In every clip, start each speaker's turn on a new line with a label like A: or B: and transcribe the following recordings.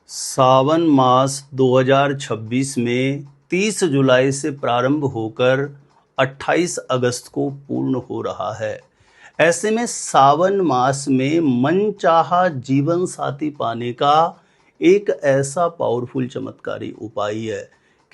A: सावन मास 2026 में 30 जुलाई से प्रारंभ होकर 28 अगस्त को पूर्ण हो रहा है। ऐसे में सावन मास में मनचाहा जीवन साथी पाने का एक ऐसा पावरफुल चमत्कारी उपाय है।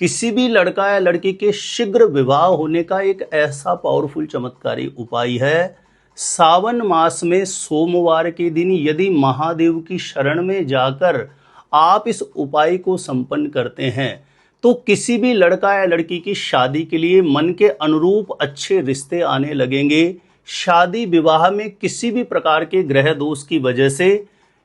A: किसी भी लड़का या लड़की के शीघ्र विवाह होने का एक ऐसा पावरफुल चमत्कारी उपाय है। सावन मास में सोमवार के दिन यदि महादेव की शरण में जाकर आप इस उपाय को संपन्न करते हैं तो किसी भी लड़का या लड़की की शादी के लिए मन के अनुरूप अच्छे रिश्ते आने लगेंगे। शादी विवाह में किसी भी प्रकार के ग्रह दोष की वजह से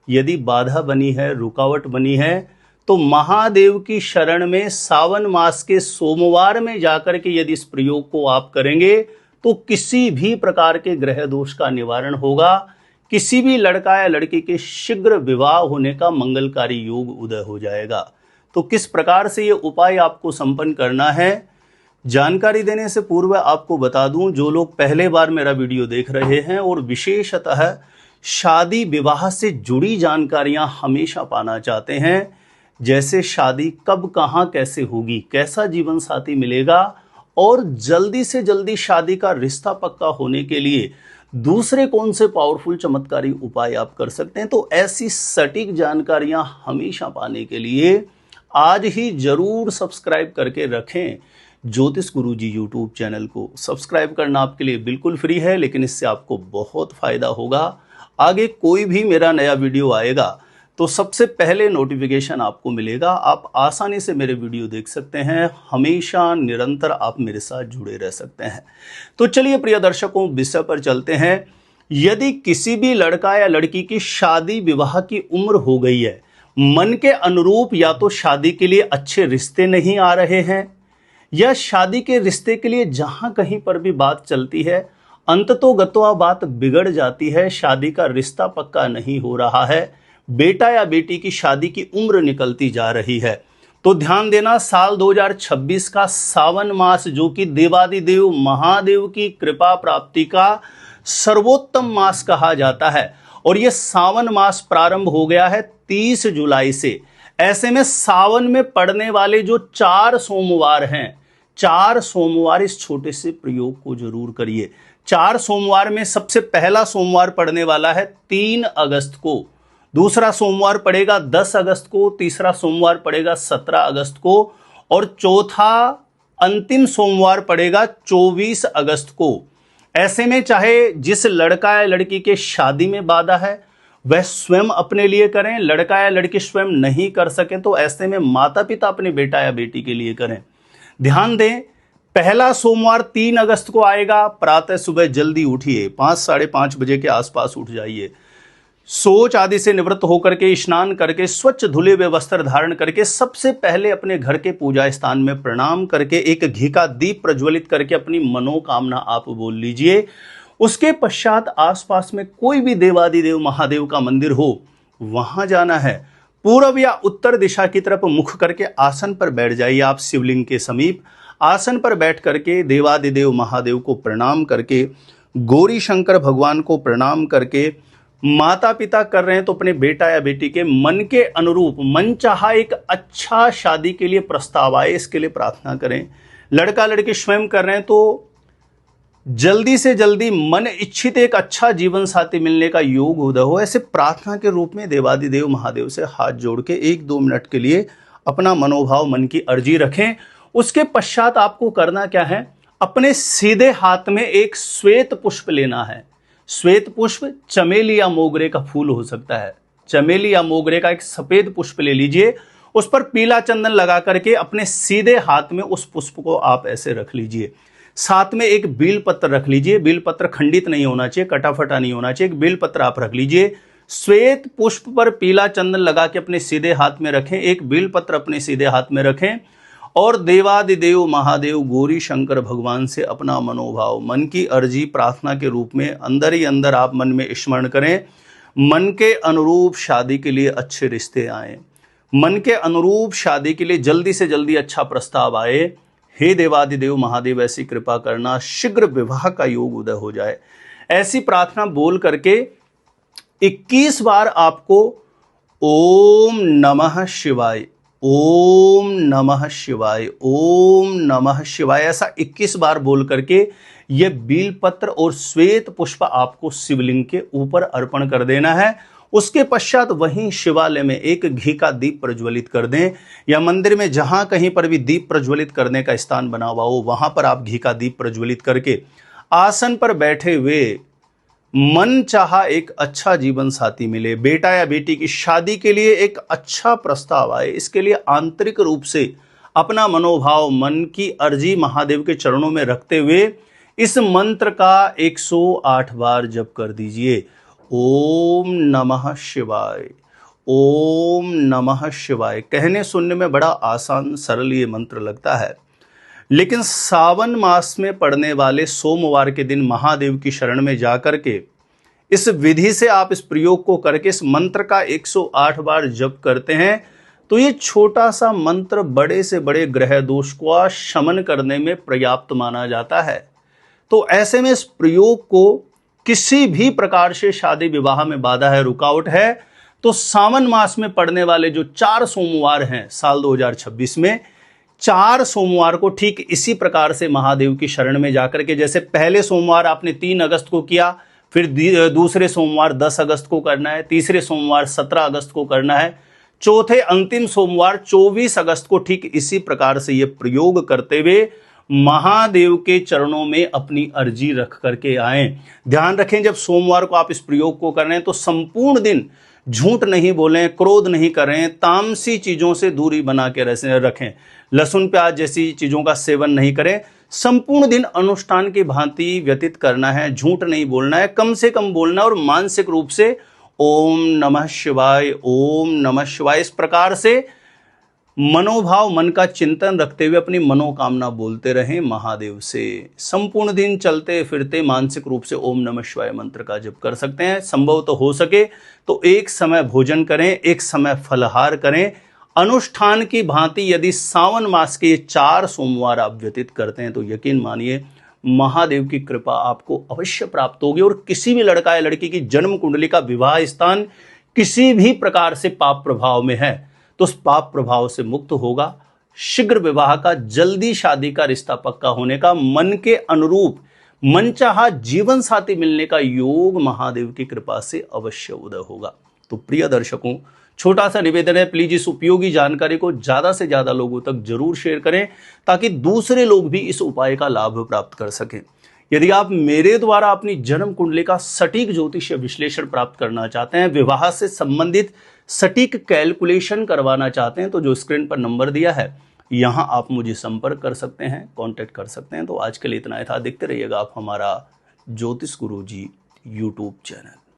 A: यदि बाधा बनी है, रुकावट बनी है, तो महादेव की शरण में सावन मास के सोमवार में जाकर के यदि इस प्रयोग को आप करेंगे तो किसी भी प्रकार के ग्रह दोष का निवारण होगा। किसी भी लड़का या लड़की के शीघ्र विवाह होने का मंगलकारी योग उदय हो जाएगा। तो किस प्रकार से ये उपाय आपको संपन्न करना है, जानकारी देने से पूर्व आपको बता दूं, जो लोग पहले बार मेरा वीडियो देख रहे हैं और विशेषतः शादी विवाह से जुड़ी जानकारियां हमेशा पाना चाहते हैं, जैसे शादी कब कहां कैसे होगी, कैसा जीवन साथी मिलेगा और जल्दी से जल्दी शादी का रिश्ता पक्का होने के लिए दूसरे कौन से पावरफुल चमत्कारी उपाय आप कर सकते हैं, तो ऐसी सटीक जानकारियां हमेशा पाने के लिए आज ही जरूर सब्सक्राइब करके रखें ज्योतिष गुरुजी यूट्यूब चैनल को। सब्सक्राइब करना आपके लिए बिल्कुल फ्री है, लेकिन इससे आपको बहुत फायदा होगा। आगे कोई भी मेरा नया वीडियो आएगा तो सबसे पहले नोटिफिकेशन आपको मिलेगा। आप आसानी से मेरे वीडियो देख सकते हैं, हमेशा निरंतर आप मेरे साथ जुड़े रह सकते हैं। तो चलिए प्रिय दर्शकों, विषय पर चलते हैं। यदि किसी भी लड़का या लड़की की शादी विवाह की उम्र हो गई है, मन के अनुरूप या तो शादी के लिए अच्छे रिश्ते नहीं आ रहे हैं, या शादी के रिश्ते के लिए जहां कहीं पर भी बात चलती है अंततोगत्वा बात बिगड़ जाती है, शादी का रिश्ता पक्का नहीं हो रहा है, बेटा या बेटी की शादी की उम्र निकलती जा रही है, तो ध्यान देना, साल 2026 का सावन मास, जो कि देवादिदेव महादेव की कृपा प्राप्ति का सर्वोत्तम मास कहा जाता है, और यह सावन मास प्रारंभ हो गया है 30 जुलाई से। ऐसे में सावन में पड़ने वाले जो 4 सोमवार हैं, 4 सोमवार इस छोटे से प्रयोग को जरूर करिए। 4 सोमवार में सबसे पहला सोमवार पड़ने वाला है 3 अगस्त को, दूसरा सोमवार पड़ेगा 10 अगस्त को, तीसरा सोमवार पड़ेगा 17 अगस्त को, और चौथा अंतिम सोमवार पड़ेगा 24 अगस्त को। ऐसे में चाहे जिस लड़का या लड़की के शादी में बाधा है वह स्वयं अपने लिए करें, लड़का या लड़की स्वयं नहीं कर सके तो ऐसे में माता पिता अपने बेटा या बेटी के लिए करें। ध्यान दें, पहला सोमवार 3 अगस्त को आएगा। प्रातः सुबह जल्दी उठिए, 5 साढ़े 5 बजे के आसपास उठ जाइए, सोच आदि से निवृत्त होकर के स्नान करके स्वच्छ धुले हुए वस्त्र धारण करके सबसे पहले अपने घर के पूजा स्थान में प्रणाम करके एक घी का दीप प्रज्वलित करके अपनी मनोकामना आप बोल लीजिए। उसके पश्चात आसपास में कोई भी देवादिदेव महादेव का मंदिर हो वहां जाना है। पूर्व या उत्तर दिशा की तरफ मुख करके आसन पर बैठ जाइए आप शिवलिंग के समीप। आसन पर बैठ करके देवादिदेव महादेव को प्रणाम करके, गौरी शंकर भगवान को प्रणाम करके, माता पिता कर रहे हैं तो अपने बेटा या बेटी के मन के अनुरूप मन चाहा एक अच्छा शादी के लिए प्रस्ताव आए, इसके लिए प्रार्थना करें। लड़का लड़की स्वयं कर रहे हैं तो जल्दी से जल्दी मन इच्छित एक अच्छा जीवन साथी मिलने का योग उदय हो, ऐसे प्रार्थना के रूप में देवादिदेव महादेव से हाथ जोड़ के 1-2 मिनट के लिए अपना मनोभाव, मन की अर्जी रखें। उसके पश्चात आपको करना क्या है, अपने सीधे हाथ में एक श्वेत पुष्प लेना है। श्वेत पुष्प चमेली या मोगरे का फूल हो सकता है, चमेली या मोगरे का एक सफेद पुष्प ले लीजिए, उस पर पीला चंदन लगा करके अपने सीधे हाथ में उस पुष्प को आप ऐसे रख लीजिए। साथ में एक बेल पत्र रख लीजिए, बेल पत्र खंडित नहीं होना चाहिए, कटा फटा नहीं होना चाहिए, एक बेल पत्र आप रख लीजिए। श्वेत पुष्प पर पीला चंदन लगा के अपने सीधे हाथ में रखें, एक बेल पत्र अपने सीधे हाथ में रखें, और देवादिदेव महादेव गौरी शंकर भगवान से अपना मनोभाव, मन की अर्जी प्रार्थना के रूप में अंदर ही अंदर आप मन में स्मरण करें। मन के अनुरूप शादी के लिए अच्छे रिश्ते आए, मन के अनुरूप शादी के लिए जल्दी से जल्दी अच्छा प्रस्ताव आए। हे देवादिदेव महादेव, ऐसी कृपा करना, शीघ्र विवाह का योग उदय हो जाए। ऐसी प्रार्थना बोल करके 21 बार आपको ओम नमः शिवाय, ओम नमः शिवाय, ओम नमः शिवाय, ऐसा 21 बार बोल करके ये बेलपत्र और श्वेत पुष्प आपको शिवलिंग के ऊपर अर्पण कर देना है। उसके पश्चात वहीं शिवालय में एक घी का दीप प्रज्वलित कर दें, या मंदिर में जहां कहीं पर भी दीप प्रज्वलित करने का स्थान बना हुआ हो वहां पर आप घी का दीप प्रज्वलित करके आसन पर बैठे हुए मन चाहा एक अच्छा जीवन साथी मिले, बेटा या बेटी की शादी के लिए एक अच्छा प्रस्ताव आए, इसके लिए आंतरिक रूप से अपना मनोभाव, मन की अर्जी महादेव के चरणों में रखते हुए इस मंत्र का 108 बार जप कर दीजिए। ओम नमः शिवाय, ओम नमः शिवाय। कहने सुनने में बड़ा आसान सरल ये मंत्र लगता है, लेकिन सावन मास में पड़ने वाले सोमवार के दिन महादेव की शरण में जाकर के इस विधि से आप इस प्रयोग को करके इस मंत्र का 108 बार जप करते हैं तो ये छोटा सा मंत्र बड़े से बड़े ग्रह दोष को शमन करने में पर्याप्त माना जाता है। तो ऐसे में इस प्रयोग को किसी भी प्रकार से शादी विवाह में बाधा है, रुकावट है, तो सावन मास में पड़ने वाले जो 4 सोमवार हैं साल 2026 में, 4 सोमवार को ठीक इसी प्रकार से महादेव की शरण में जाकर के, जैसे पहले सोमवार आपने 3 अगस्त को किया, फिर दूसरे सोमवार 10 अगस्त को करना है, तीसरे सोमवार 17 अगस्त को करना है, चौथे अंतिम सोमवार 24 अगस्त को ठीक इसी प्रकार से ये प्रयोग करते हुए महादेव के चरणों में अपनी अर्जी रख करके आए। ध्यान रखें, जब सोमवार को आप इस प्रयोग को कर रहे हैं तो संपूर्ण दिन झूठ नहीं बोलें, क्रोध नहीं करें, तामसी चीजों से दूरी बना के रखें, लहसुन प्याज जैसी चीजों का सेवन नहीं करें, संपूर्ण दिन अनुष्ठान की भांति व्यतीत करना है, झूठ नहीं बोलना है, कम से कम बोलना है और मानसिक रूप से ओम नमः शिवाय, ओम नमः शिवाय इस प्रकार से मनोभाव, मन का चिंतन रखते हुए अपनी मनोकामना बोलते रहें महादेव से। संपूर्ण दिन चलते फिरते मानसिक रूप से ओम नमः शिवाय मंत्र का जप कर सकते हैं। संभव तो हो सके तो एक समय भोजन करें, एक समय फलाहार करें। अनुष्ठान की भांति यदि सावन मास के 4 सोमवार आप व्यतीत करते हैं तो यकीन मानिए महादेव की कृपा आपको अवश्य प्राप्त होगी और किसी भी लड़का या लड़की की जन्म कुंडली का विवाह स्थान किसी भी प्रकार से पाप प्रभाव में है तो उस पाप प्रभाव से मुक्त होगा। शीघ्र विवाह का, जल्दी शादी का रिश्ता पक्का होने का, मन के अनुरूप मनचाहा जीवन साथी मिलने का योग महादेव की कृपा से अवश्य उदय होगा। तो प्रिय दर्शकों, छोटा सा निवेदन है, प्लीज इस उपयोगी जानकारी को ज्यादा से ज्यादा लोगों तक जरूर शेयर करें ताकि दूसरे लोग भी इस उपाय का लाभ प्राप्त कर सकें। यदि आप मेरे द्वारा अपनी जन्म कुंडली का सटीक ज्योतिषीय विश्लेषण प्राप्त करना चाहते हैं, विवाह से संबंधित सटीक कैलकुलेशन करवाना चाहते हैं, तो जो स्क्रीन पर नंबर दिया है यहां आप मुझे संपर्क कर सकते हैं, कांटेक्ट कर सकते हैं। तो आज के लिए इतना ही था। देखते रहिएगा आप हमारा ज्योतिष गुरु जी यूट्यूब चैनल।